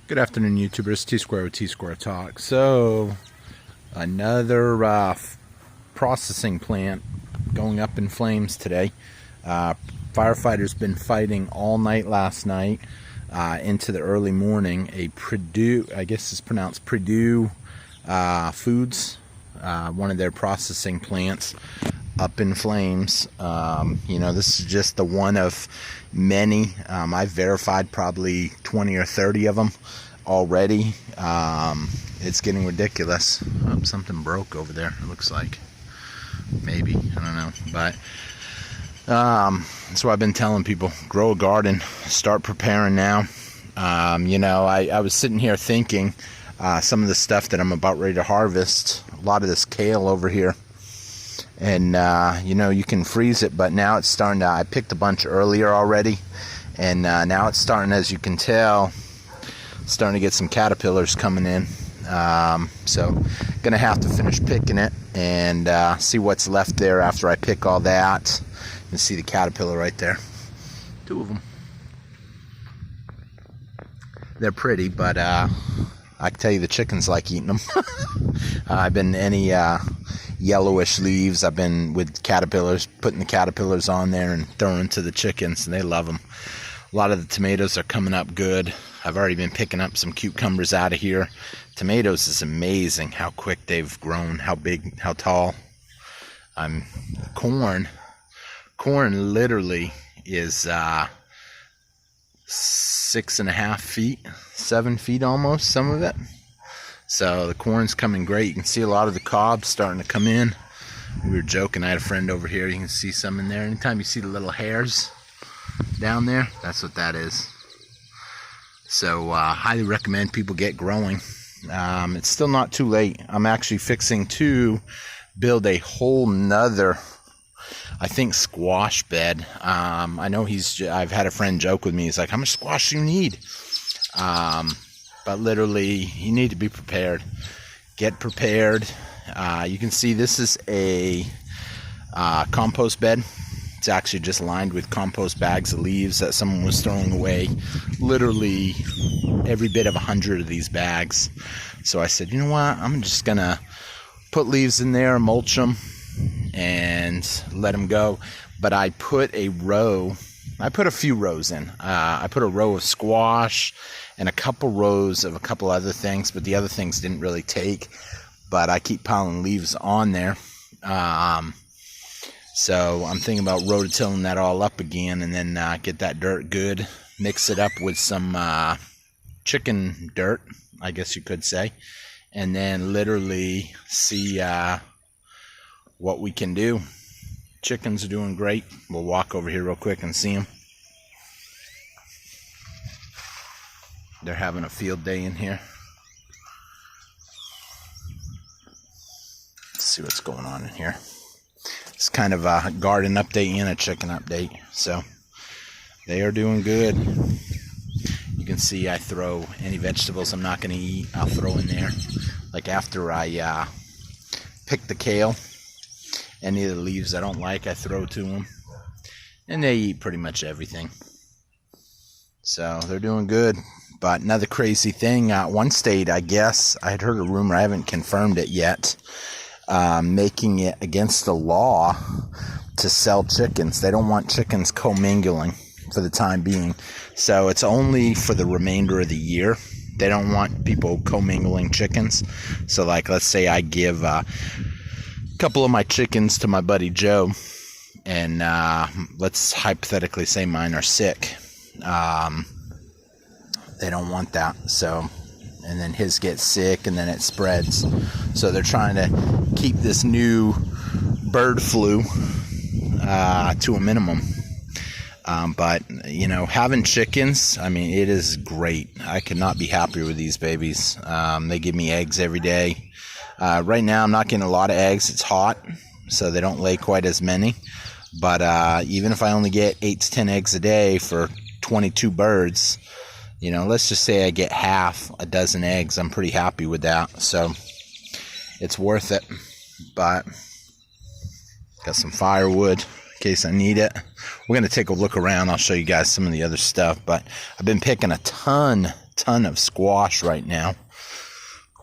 Good afternoon, YouTubers. Tsquare with Tsquare Talk. So, another processing plant going up in flames today. Firefighters been fighting all night last night into the early morning. A Purdue, I guess it's pronounced Purdue Foods, one of their processing plants, up in flames. This is just the one of many. I've verified probably 20 or 30 of them already. It's getting ridiculous. Something broke over there, it looks like. Maybe, I don't know. But that's what I've been telling people. Grow a garden. Start preparing now. I was sitting here thinking some of the stuff that I'm about ready to harvest. A lot of this kale over here. And you can freeze it, but now it's starting to, I picked a bunch earlier already, and now it's starting, as you can tell, starting to get some caterpillars coming in. So gonna have to finish picking it and see what's left there after I pick all that. You can see the caterpillar right there, 2 of them. They're pretty, but I can tell you the chickens like eating them. I've been any yellowish leaves, I've been with caterpillars, putting the caterpillars on there and throwing them to the chickens, and they love them. A lot of the tomatoes are coming up good. I've already been picking up some cucumbers out of here. Tomatoes is amazing how quick they've grown, how big, how tall. Corn literally is 6.5 feet, 7 feet almost, some of it. So the corn's coming great. You can see a lot of the cobs starting to come in. We were joking, I had a friend over here, you can see some in there. Anytime you see the little hairs down there, that's what that is. So highly recommend people get growing. It's still not too late. I'm actually fixing to build a whole nother, I think, squash bed. I know I've had a friend joke with me, he's like, how much squash do you need? But literally, you need to be prepared. Get prepared. You can see this is a compost bed. It's actually just lined with compost bags of leaves that someone was throwing away. Literally every bit of 100 of these bags. So I said, you know what? I'm just going to put leaves in there, mulch them, and let them go. But I put a few rows in. I put a row of squash and a couple rows of a couple other things, but the other things didn't really take. But I keep piling leaves on there. So I'm thinking about rototilling that all up again, and then get that dirt good. Mix it up with some chicken dirt, I guess you could say. And then literally see what we can do. Chickens are doing great. We'll walk over here real quick and see them. They're having a field day in here. Let's see what's going on in here. It's kind of a garden update and a chicken update. So they are doing good. You can see I throw any vegetables I'm not going to eat, I'll throw in there. Like after I pick the kale, any of the leaves I don't like, I throw to them. And they eat pretty much everything. So they're doing good. But another crazy thing, one state, I guess, I had heard a rumor, I haven't confirmed it yet, making it against the law to sell chickens. They don't want chickens commingling for the time being. So it's only for the remainder of the year. They don't want people commingling chickens. So like, let's say I give a couple of my chickens to my buddy Joe, and let's hypothetically say mine are sick. They don't want that. So, and then his gets sick, and then it spreads. So they're trying to keep this new bird flu to a minimum. But having chickens, I mean, it is great. I could not be happier with these babies. They give me eggs every day. Right now I'm not getting a lot of eggs. It's hot, so they don't lay quite as many. But even if I only get 8 to 10 eggs a day for 22 birds, let's just say I get half a dozen eggs, I'm pretty happy with that. So it's worth it. But got some firewood in case I need it. We're going to take a look around. I'll show you guys some of the other stuff. But I've been picking a ton ton of squash right now.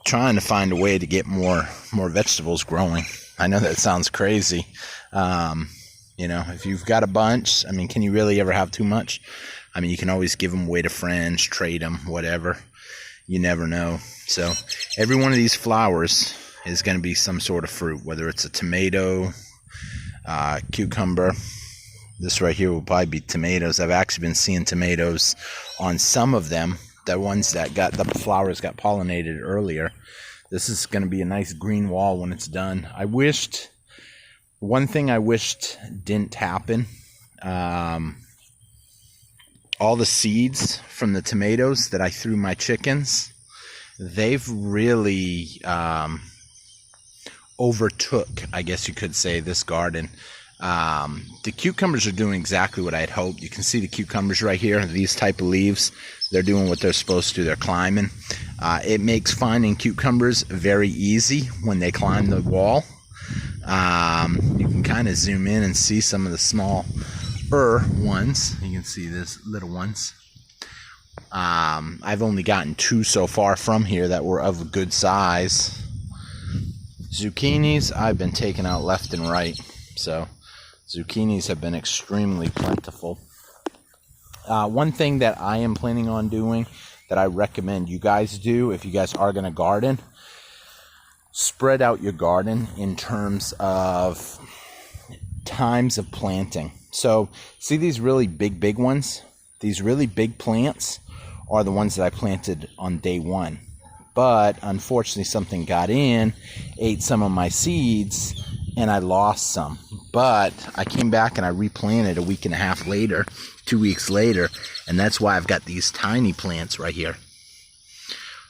Trying to find a way to get more vegetables growing. I know that sounds crazy. You know, if you've got a bunch, I mean, can you really ever have too much? I mean, you can always give them away to friends, trade them, whatever. You never know. So every one of these flowers is going to be some sort of fruit, whether it's a tomato, cucumber. This right here will probably be tomatoes. I've actually been seeing tomatoes on some of them. The ones that got the flowers got pollinated earlier. This is going to be a nice green wall when it's done. One thing I wished didn't happen. All the seeds from the tomatoes that I threw my chickens, they've really overtook, I guess you could say, this garden. The cucumbers are doing exactly what I had hoped. You can see the cucumbers right here, these type of leaves. They're doing what they're supposed to. They're climbing. It makes finding cucumbers very easy when they climb the wall. You can kind of zoom in and see some of the smaller ones. You can see this little ones. I've only gotten 2 so far from here that were of a good size. Zucchinis I've been taking out left and right. So zucchinis have been extremely plentiful. One thing that I am planning on doing that I recommend you guys do if you guys are going to garden, spread out your garden in terms of times of planting. So see these really big ones? These really big plants are the ones that I planted on day 1. But unfortunately something got in, ate some of my seeds, and I lost some. But I came back and I replanted a week and a half later, 2 weeks later, and that's why I've got these tiny plants right here.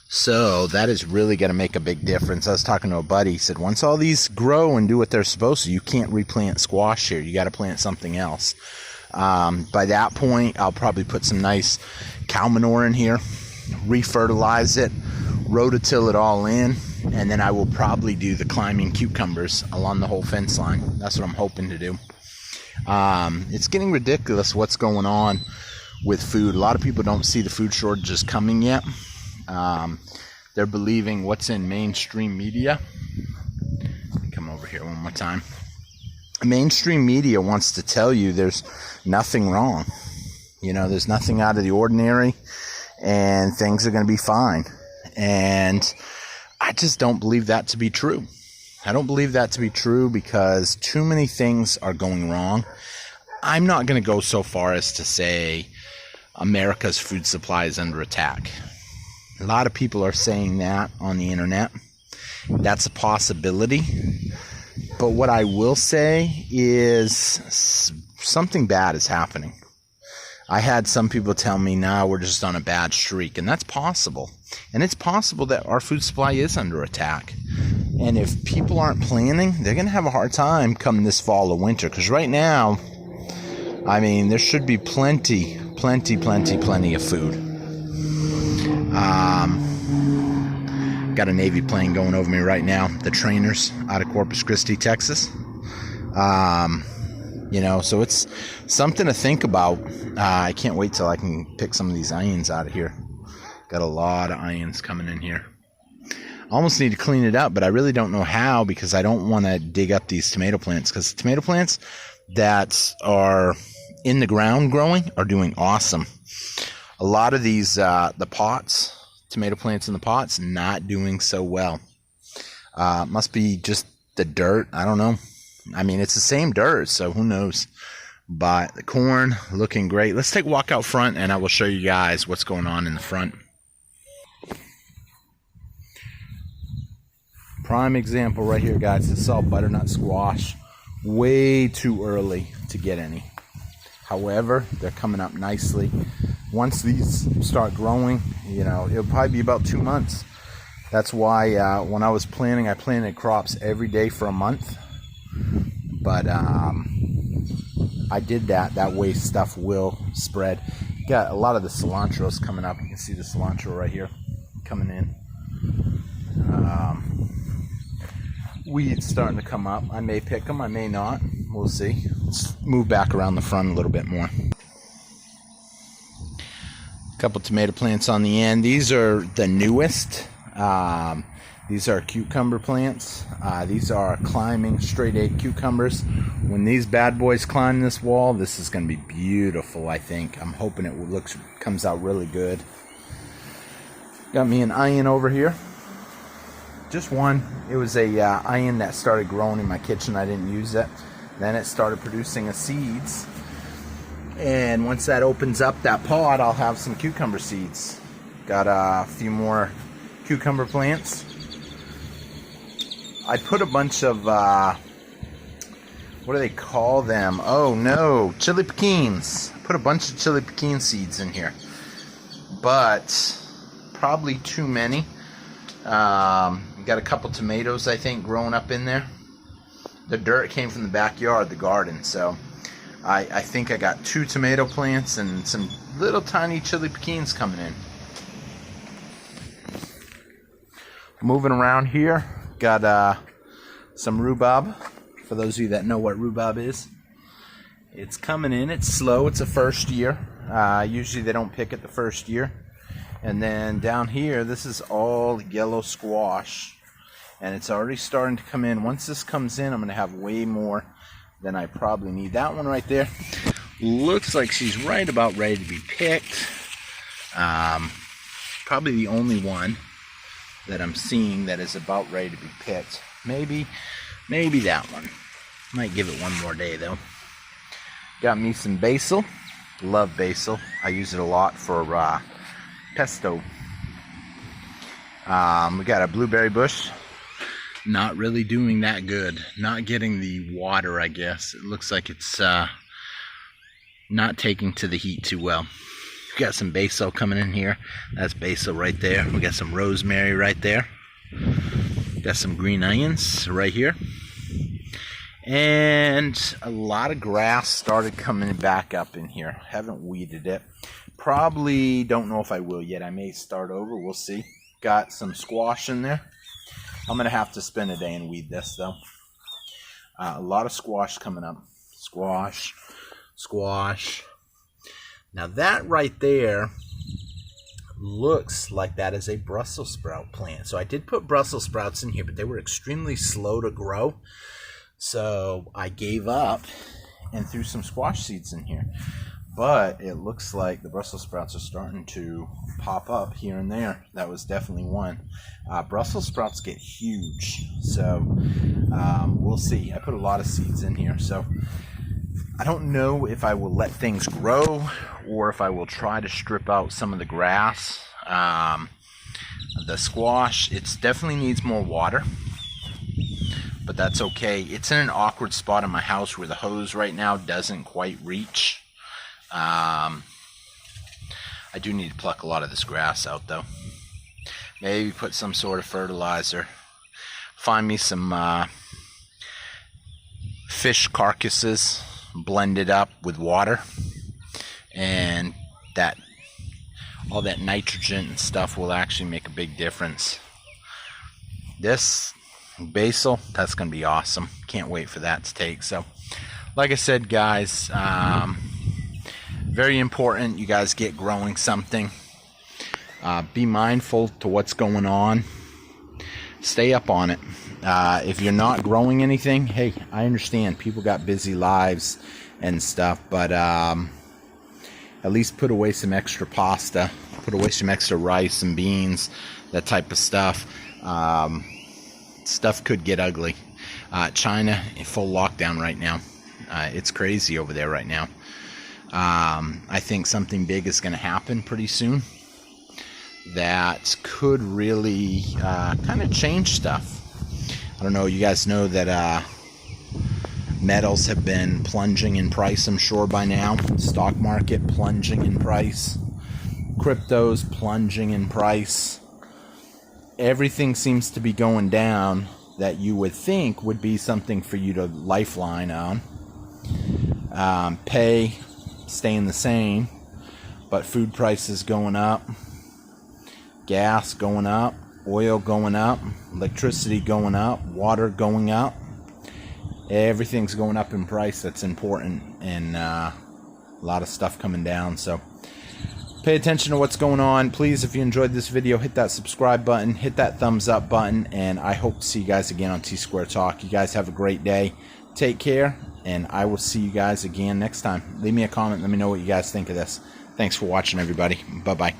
So that is really going to make a big difference. I was talking to a buddy. He said, once all these grow and do what they're supposed to, you can't replant squash here. You got to plant something else. By that point, I'll probably put some nice cow manure in here, refertilize it, rototill it all in, and then I will probably do the climbing cucumbers along the whole fence line. That's what I'm hoping to do. It's getting ridiculous what's going on with food. A lot of people don't see the food shortages coming yet. They're believing what's in mainstream media. Let me come over here one more time. Mainstream media wants to tell you there's nothing wrong. You know, there's nothing out of the ordinary and things are going to be fine. And I just don't believe that to be true. I don't believe that to be true because too many things are going wrong. I'm not going to go so far as to say America's food supply is under attack. A lot of people are saying that on the internet. That's a possibility. But what I will say is something bad is happening. I had some people tell me, nah, we're just on a bad streak. And that's possible. And it's possible that our food supply is under attack. And if people aren't planning, they're going to have a hard time come this fall or winter. Because right now, I mean, there should be plenty of food. Got a Navy plane going over me right now. The trainers out of Corpus Christi, Texas. You know, so it's something to think about. I can't wait till I can pick some of these onions out of here. Got a lot of onions coming in here. I almost need to clean it up, but I really don't know how because I don't want to dig up these tomato plants because tomato plants that are in the ground growing are doing awesome. A lot of these, the pots, tomato plants in the pots, not doing so well. Must be just the dirt. I don't know. I mean, it's the same dirt, so who knows. But the corn looking great. Let's take a walk out front, and I will show you guys what's going on in the front. Prime example right here, guys. This is all butternut squash. Way too early to get any. However, they're coming up nicely. Once these start growing, you know, it'll probably be about 2 months. That's why when I was planting, I planted crops every day for a month. But I did that. That way stuff will spread. Got a lot of the cilantro's coming up. You can see the cilantro right here coming in. Weeds starting to come up. I may pick them. I may not. We'll see. Let's move back around the front a little bit more. Couple tomato plants on the end. These are the newest. These are cucumber plants. These are climbing straight egg cucumbers. When these bad boys climb this wall, this is going to be beautiful, I think. I'm hoping it comes out really good. Got me an onion over here. Just one. It was a onion that started growing in my kitchen. I didn't use it. Then it started producing seeds. And once that opens up that pod, I'll have some cucumber seeds. Got a few more cucumber plants. I put a bunch of, what do they call them? Oh no, chili pekins. I put a bunch of chili pekin seeds in here. But probably too many. Got a couple tomatoes, I think, growing up in there. The dirt came from the backyard, the garden, so I think I got 2 tomato plants and some little tiny chili pekins coming in. Moving around here, got some rhubarb. For those of you that know what rhubarb is, it's coming in. It's slow. It's a first year. Usually they don't pick it the first year. And then down here, this is all yellow squash. And it's already starting to come in. Once this comes in, I'm going to have way more than I probably need. That one right there looks like she's right about ready to be picked. Probably the only one that I'm seeing that is about ready to be picked. Maybe that one. Might give it one more day though. Got me some basil. Love basil. I use it a lot for pesto. We got a blueberry bush. Not really doing that good. Not getting the water, I guess. It looks like it's not taking to the heat too well. We got some basil coming in here. That's basil right there. We got some rosemary right there. Got some green onions right here. And a lot of grass started coming back up in here. Haven't weeded it. Probably don't know if I will yet. I may start over. We'll see. Got some squash in there. I'm going to have to spend a day and weed this, though. A lot of squash coming up. Squash. Squash. Now, that right there looks like that is a Brussels sprout plant. So I did put Brussels sprouts in here, but they were extremely slow to grow. So I gave up and threw some squash seeds in here. But it looks like the Brussels sprouts are starting to pop up here and there. That was definitely one. Brussels sprouts get huge. So we'll see. I put a lot of seeds in here. So I don't know if I will let things grow or if I will try to strip out some of the grass. The squash, it definitely needs more water. But that's okay. It's in an awkward spot in my house where the hose right now doesn't quite reach. I do need to pluck a lot of this grass out though. Maybe put some sort of fertilizer. Find me some fish carcasses, blend it up with water, and all that nitrogen and stuff will actually make a big difference. This basil, that's going to be awesome. Can't wait for that to take. So like I said, guys, very important you guys get growing something. Be mindful to what's going on. Stay up on it. If you're not growing anything, hey, I understand people got busy lives and stuff, but at least put away some extra pasta, put away some extra rice and beans, that type of stuff. Stuff could get ugly. China in full lockdown right now. It's crazy over there right now. I think something big is going to happen pretty soon that could really kind of change stuff. I don't know, you guys know that metals have been plunging in price, I'm sure by now. Stock market plunging in price. Cryptos plunging in price. Everything seems to be going down that you would think would be something for you to lifeline on. Pay staying the same, but food prices going up, gas going up, oil going up, electricity going up, water going up. Everything's going up in price. That's important, and a lot of stuff coming down. So Pay attention to what's going on. Please, if you enjoyed this video, hit that subscribe button, hit that thumbs up button, and I hope to see you guys again on Tsquare Talk. You guys have a great day. Take care, and I will see you guys again next time. Leave me a comment. Let me know what you guys think of this. Thanks for watching, everybody. Bye-bye.